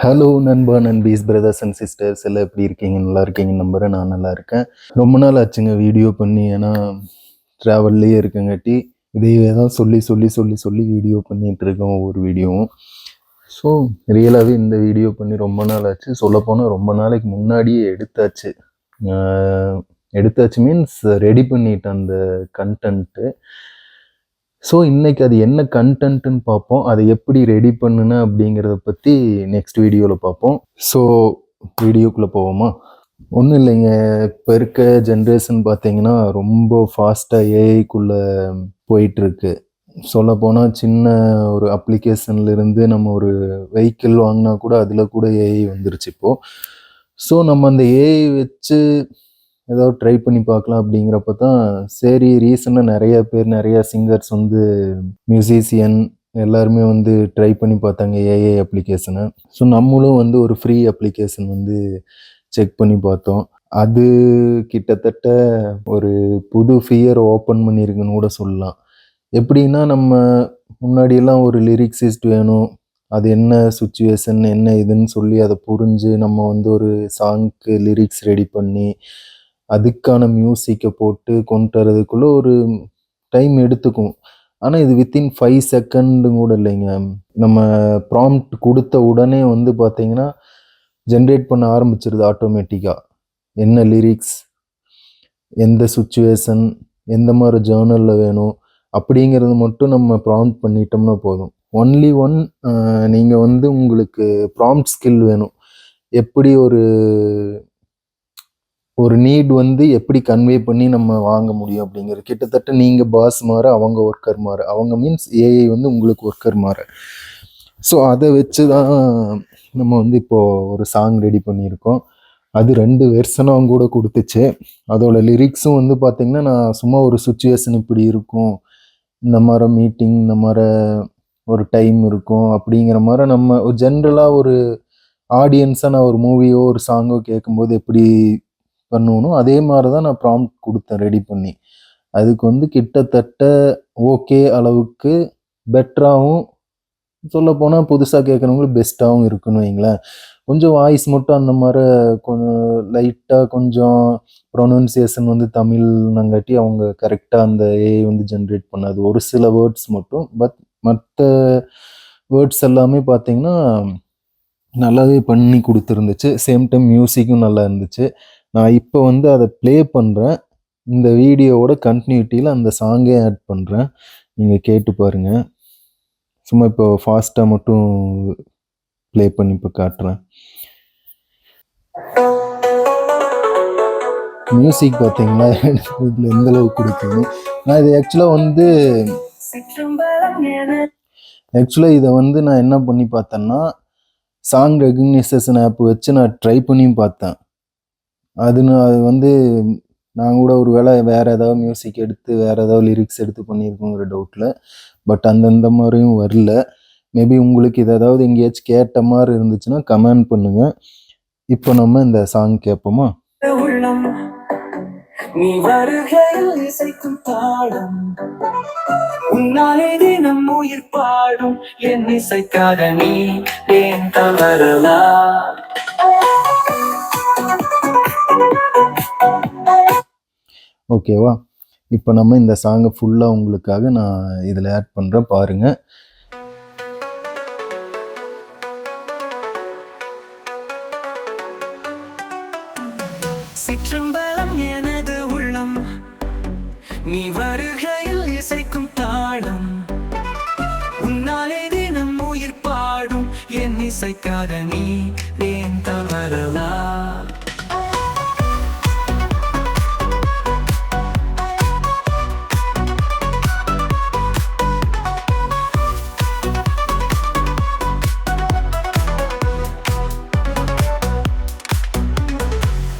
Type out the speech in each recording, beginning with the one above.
Hello நண்பா நண்பீஸ் brothers and sisters எல்லாம் எப்படி இருக்கீங்க? நல்லா இருக்கீங்க நம்புறேன். நான் நல்லா இருக்கேன். ரொம்ப நாள் ஆச்சுங்க வீடியோ பண்ணி. ஏன்னா ட்ராவல்லையே இருக்கங்காட்டி இதையே தான் சொல்லி சொல்லி சொல்லி சொல்லி வீடியோ பண்ணிகிட்டு இருக்கோம் ஒவ்வொரு வீடியோவும். ஸோ ரியலாகவே இந்த வீடியோ பண்ணி ரொம்ப நாள் ஆச்சு. சொல்லப்போனால் ரொம்ப நாளைக்கு முன்னாடியே எடுத்தாச்சு மீன்ஸ் ரெடி பண்ணிட்டேன் அந்த கண்டென்ட்டு. ஸோ இன்னைக்கு அது என்ன கண்டென்ட்னு பார்ப்போம். அதை எப்படி ரெடி பண்ணுனேன் அப்படிங்கிறத பற்றி நெக்ஸ்ட் வீடியோவில் பார்ப்போம். ஸோ வீடியோக்குள்ளே போவோமா? ஒன்றும் இல்லைங்க. இப்போ இருக்க ஜென்ரேஷன் பார்த்தீங்கன்னா ரொம்ப ஃபாஸ்ட்டாக ஏஐக்குள்ளே போயிட்டுருக்கு. சொல்லப்போனால் சின்ன ஒரு அப்ளிகேஷன்லேருந்து நம்ம ஒரு வெஹிக்கிள் வாங்கினா கூட அதில் கூட ஏஐ வந்துருச்சு இப்போது. ஸோ நம்ம அந்த ஏஐ வச்சு ஏதாவது ட்ரை பண்ணி பார்க்கலாம் அப்படிங்கிறப்ப தான் சரி, ரீசெண்டாக நிறையா சிங்கர்ஸ் வந்து மியூசிஷியன் எல்லாருமே வந்து ட்ரை பண்ணி பார்த்தாங்க ஏஐ அப்ளிகேஷனை. ஸோ நம்மளும் வந்து ஒரு ஃப்ரீ அப்ளிகேஷன் வந்து செக் பண்ணி பார்த்தோம். அது கிட்டத்தட்ட ஒரு புது ஃபியர் ஓப்பன் பண்ணியிருக்குன்னு கூட சொல்லலாம். எப்படின்னா, நம்ம முன்னாடியெல்லாம் ஒரு லிரிக்ஸிஸ்ட் வேணும், அது என்ன சுச்சுவேஷன் என்ன இதுன்னு சொல்லி அதை புரிஞ்சு நம்ம வந்து ஒரு சாங்க்கு லிரிக்ஸ் ரெடி பண்ணி அதுக்கான மியூசிக்கை போட்டு கொண்டு வரதுக்குள்ளே ஒரு டைம் எடுத்துக்கும். ஆனால் இது வித்தின் 5 செகண்டு கூட இல்லைங்க. நம்ம ப்ராம்ப்ட் கொடுத்த உடனே வந்து பார்த்தீங்கன்னா ஜென்ரேட் பண்ண ஆரம்பிச்சிருது ஆட்டோமேட்டிக்காக. என்ன லிரிக்ஸ், எந்த சுச்சுவேஷன், எந்த மாதிரி ஜேர்னலில் வேணும் அப்படிங்கிறது மட்டும் நம்ம ப்ராம்ப்ட் பண்ணிட்டோம்னா போதும். ஒன்லி நீங்கள் வந்து உங்களுக்கு ப்ராம்ப்ட் ஸ்கில் வேணும். எப்படி ஒரு நீட் வந்து எப்படி கன்வே பண்ணி நம்ம வாங்க முடியும் அப்படிங்கிறது. கிட்டத்தட்ட நீங்கள் பாஸ் மாறு, அவங்க ஒர்க்கர் மாறு. அவங்க மீன்ஸ் ஏஐ வந்து உங்களுக்கு ஒர்க்கர் மாறு. ஸோ அதை வச்சு தான் நம்ம வந்து இப்போது ஒரு சாங் ரெடி பண்ணியிருக்கோம். அது 2 வெர்ஷனாக கூட கொடுத்துச்சு. அதோட லிரிக்ஸும் வந்து பார்த்திங்கன்னா, நான் சும்மா ஒரு சுச்சுவேஷன் இப்படி இருக்கும், இந்த மாதிரி மீட்டிங், இந்த மாதிரி ஒரு டைம் இருக்கும் அப்படிங்கிற மாதிரி நம்ம ஒரு ஜென்ரலாக ஒரு ஆடியன்ஸாக நான் ஒரு மூவியோ ஒரு சாங்கோ கேட்கும்போது எப்படி பண்ணணும் அதே மாதிரி தான் நான் ப்ராம்ப்ட் கொடுத்தேன் ரெடி பண்ணி. அதுக்கு வந்து கிட்டத்தட்ட ஓகே அளவுக்கு பெட்டராகவும், சொல்லப்போனால் புதுசாக கேட்குறவங்களுக்கு பெஸ்ட்டாகவும் இருக்குன்னு வைங்களேன். கொஞ்சம் வாய்ஸ் மட்டும் அந்த மாதிரி கொஞ்சம் லைட்டாக கொஞ்சம் ப்ரொனன்சியேஷன் வந்து தமிழ்னங்காட்டி அவங்க கரெக்டாக அந்த ஏஐ வந்து ஜென்ரேட் பண்ணாது. ஒரு சில வேர்ட்ஸ் மட்டும். பட் மற்ற வேர்ட்ஸ் எல்லாமே பார்த்தீங்கன்னா நல்லாவே பண்ணி கொடுத்துருந்துச்சு. சேம் டைம் மியூசிக்கும் நல்லா இருந்துச்சு. நான் இப்போ வந்து அதை ப்ளே பண்ணுறேன். இந்த வீடியோவோட கண்டினியூட்டியில் அந்த சாங்கே ஆட் பண்ணுறேன். நீங்கள் கேட்டு பாருங்கள். சும்மா இப்போ ஃபாஸ்ட்டாக மட்டும் ப்ளே பண்ணி இப்போ காட்டுறேன். மியூசிக் பார்த்தீங்களா இதில் எந்த அளவுக்கு கொடுக்குது. நான் இது ஆக்சுவலாக இதை வந்து நான் என்ன பண்ணி பார்த்தேன்னா, சாங் ரெகக்னைசேஷன் ஆப் வச்சு நான் ட்ரை பண்ணியும் பார்த்தேன். அது வந்து நான் கூட ஒரு வேளை வேறு ஏதாவது மியூசிக் எடுத்து வேறு ஏதாவது லிரிக்ஸ் எடுத்து பண்ணியிருக்கோங்கிற டவுட்டில். பட் அந்த மாதிரியும் வரல. மேபி உங்களுக்கு இது ஏதாவது எங்கேயாச்சும் கேட்ட மாதிரி இருந்துச்சுன்னா கமெண்ட் பண்ணுங்கள். இப்போ நம்ம இந்த சாங் கேட்போமா? நீ வருகையில் இசைக்கும் தாளம், உன்னாலே தினம் உயிர் பாடும் என் இசைக்காக நீ ஏன் தவறலா? ஓகேவா? இப்போ நம்ம இந்த சாங்கை ஃபுல்லாக உங்களுக்காக நான் இதில் ஆட் பண்ணுறேன், பாருங்கள். சிற்றம்பலம் எனது உள்ளம், நீ வருகையில் இசைக்கும் தாளம், உன்னாலே தினம் உயிர் பாடும் என் இசைக்காக நீ ஏன் தவறலா?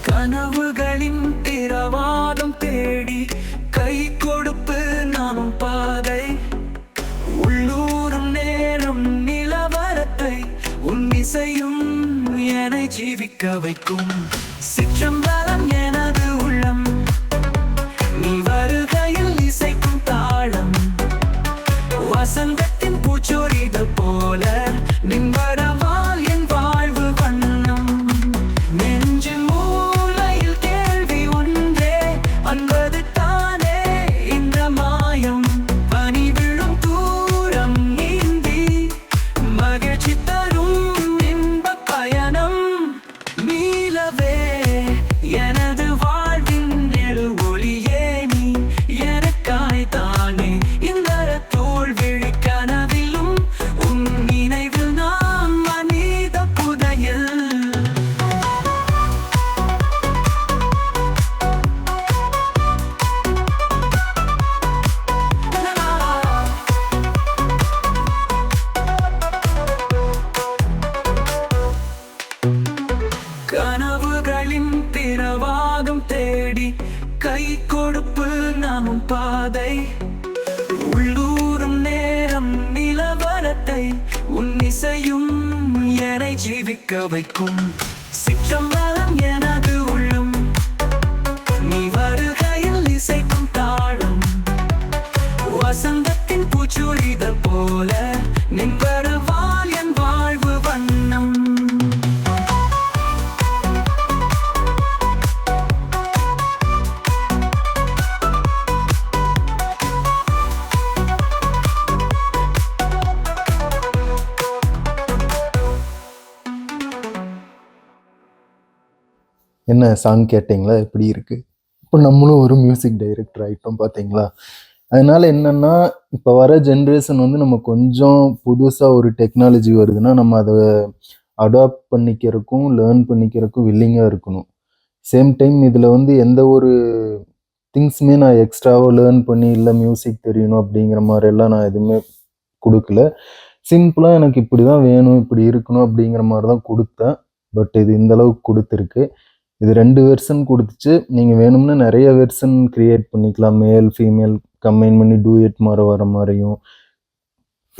கனவுகளின் திரவாதம் தேடி கை கொடுப்பு நானும் பாதை, உள்ளூரும் நேரம் நிலவரத்தை உன் இசையும் என்னை ஜீவிக்க வைக்கும். சிற்றம்பலம் எனது உள்ளம், நீ வருகையில் இசைக்கும் தாளம், வசந்தத்தின் பூச்சொரிதல் போல நின் வரவால் என் வாழ்வு கொடுப்பு நாமும் பாதை உள்ளூரும் நேரம் நிலவரத்தை உன் இசையும் என்னை ஜீவிக்க வைக்கும் சிற்றம்பலம் எனது உள்ளம் நீ வருகையில் இசைக்கும் தாழும் வசந்தத்தின் பூச்சுழிதல் போல நின் வருவால் என் வாழ்வு வண்ணம். என்ன சாங் கேட்டிங்களா? எப்படி இருக்குது? இப்போ நம்மளும் ஒரு மியூசிக் டைரக்டர் ஆகிட்டோம் பார்த்தீங்களா? அதனால் என்னென்னா, இப்போ வர ஜென்ரேஷன் வந்து நம்ம கொஞ்சம் புதுசாக ஒரு டெக்னாலஜி வருதுன்னா நம்ம அதை அடாப்ட் பண்ணிக்கிறதுக்கும் லேர்ன் பண்ணிக்கிறதுக்கும் வில்லிங்காக இருக்கணும். சேம் டைம் இதில் வந்து எந்த ஒரு திங்ஸுமே நான் எக்ஸ்ட்ராவாக லேர்ன் பண்ணி இல்லை மியூசிக் தெரியணும் அப்படிங்கிற மாதிரியெல்லாம் நான் எதுவுமே கொடுக்கல. சிம்பிளாக எனக்கு இப்படி தான் வேணும், இப்படி இருக்கணும் அப்படிங்கிற மாதிரி தான் கொடுத்தேன். பட் இது இந்தளவுக்கு கொடுத்துருக்கு. இது 2 வெர்ஷன் கொடுத்துச்சு. நீங்கள் வேணும்னா நிறைய வெர்ஷன் க்ரியேட் பண்ணிக்கலாம். மேல் ஃபீமேல் கம்பைன் பண்ணி டூயட் மாதிரி வர மாதிரியும்,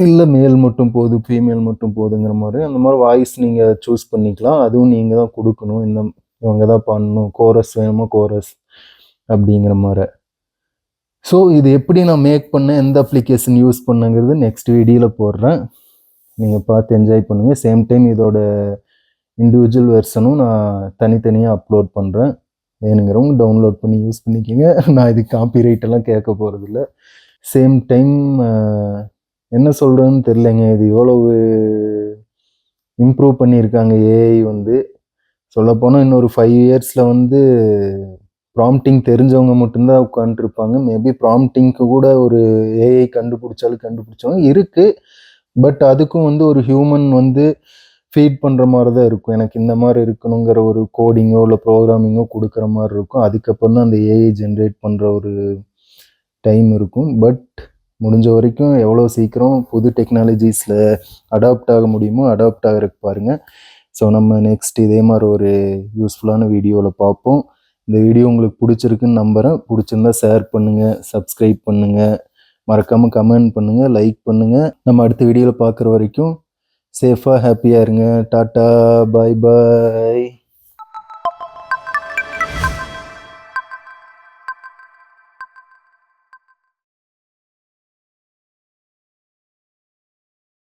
இல்லை மேல் மட்டும் போதும் ஃபீமேல் மட்டும் போதுங்கிற மாதிரி அந்த மாதிரி வாய்ஸ் நீங்கள் சூஸ் பண்ணிக்கலாம். அதுவும் நீங்கள் தான் கொடுக்கணும். இவங்க தான் பண்ணணும், கோரஸ் வேணுமோ கோரஸ் அப்படிங்கிற மாதிரி. ஸோ இது எப்படி நான் மேக் பண்ணேன், எந்த அப்ளிகேஷன் யூஸ் பண்ணுங்கிறது நெக்ஸ்ட் வீடியோவில் போடுறேன். நீங்கள் பார்த்து என்ஜாய் பண்ணுங்கள். சேம் டைம் இதோட இண்டிவிஜுவல் வெர்ஷனும் நான் தனித்தனியாக அப்லோட் பண்ணுறேன். வேணுங்கிறவங்க டவுன்லோட் பண்ணி யூஸ் பண்ணிக்கோங்க. நான் இது காப்பிரைட்டெல்லாம் கேட்க போகிறதில்ல. சேம் டைம் என்ன சொல்கிறேன்னு தெரிலங்க. இது எவ்வளவு இம்ப்ரூவ் பண்ணியிருக்காங்க ஏஐ வந்து. சொல்லப்போனால் இன்னொரு 5 இயர்ஸில் வந்து ப்ராம்ப்டிங் தெரிஞ்சவங்க மட்டும்தான் உட்காந்துருப்பாங்க. மேபி ப்ராம்ப்டிங்க்கு கூட ஒரு ஏஐ கண்டுபிடிச்சவங்க இருக்குது. பட் அதுக்கும் வந்து ஒரு ஹியூமன் வந்து ஃபீட் பண்ணுற மாதிரி தான் இருக்கும். எனக்கு இந்த மாதிரி இருக்கணுங்கிற ஒரு கோடிங்கோ இல்லை ப்ரோக்ராமிங்கோ கொடுக்குற மாதிரி இருக்கும். அதுக்கப்புறம் தான் அந்த ஏஐ ஜென்ரேட் பண்ணுற ஒரு டைம் இருக்கும். பட் முடிஞ்ச வரைக்கும் எவ்வளோ சீக்கிரம் புது டெக்னாலஜிஸில் அடாப்ட் ஆக முடியுமோ அடாப்ட் ஆகிறதுக்கு பாருங்கள். ஸோ நம்ம நெக்ஸ்ட் இதே மாதிரி ஒரு யூஸ்ஃபுல்லான வீடியோவில் பார்ப்போம். இந்த வீடியோ உங்களுக்கு பிடிச்சிருக்குன்னு நம்புகிறேன். பிடிச்சிருந்தா ஷேர் பண்ணுங்கள், சப்ஸ்கிரைப் பண்ணுங்கள், மறக்காமல் கமெண்ட் பண்ணுங்கள், லைக் பண்ணுங்கள். நம்ம அடுத்த வீடியோவில் பார்க்குற வரைக்கும் சேஃபாக ஹாப்பியாக இருங்க. டாட்டா, பாய் பாய்.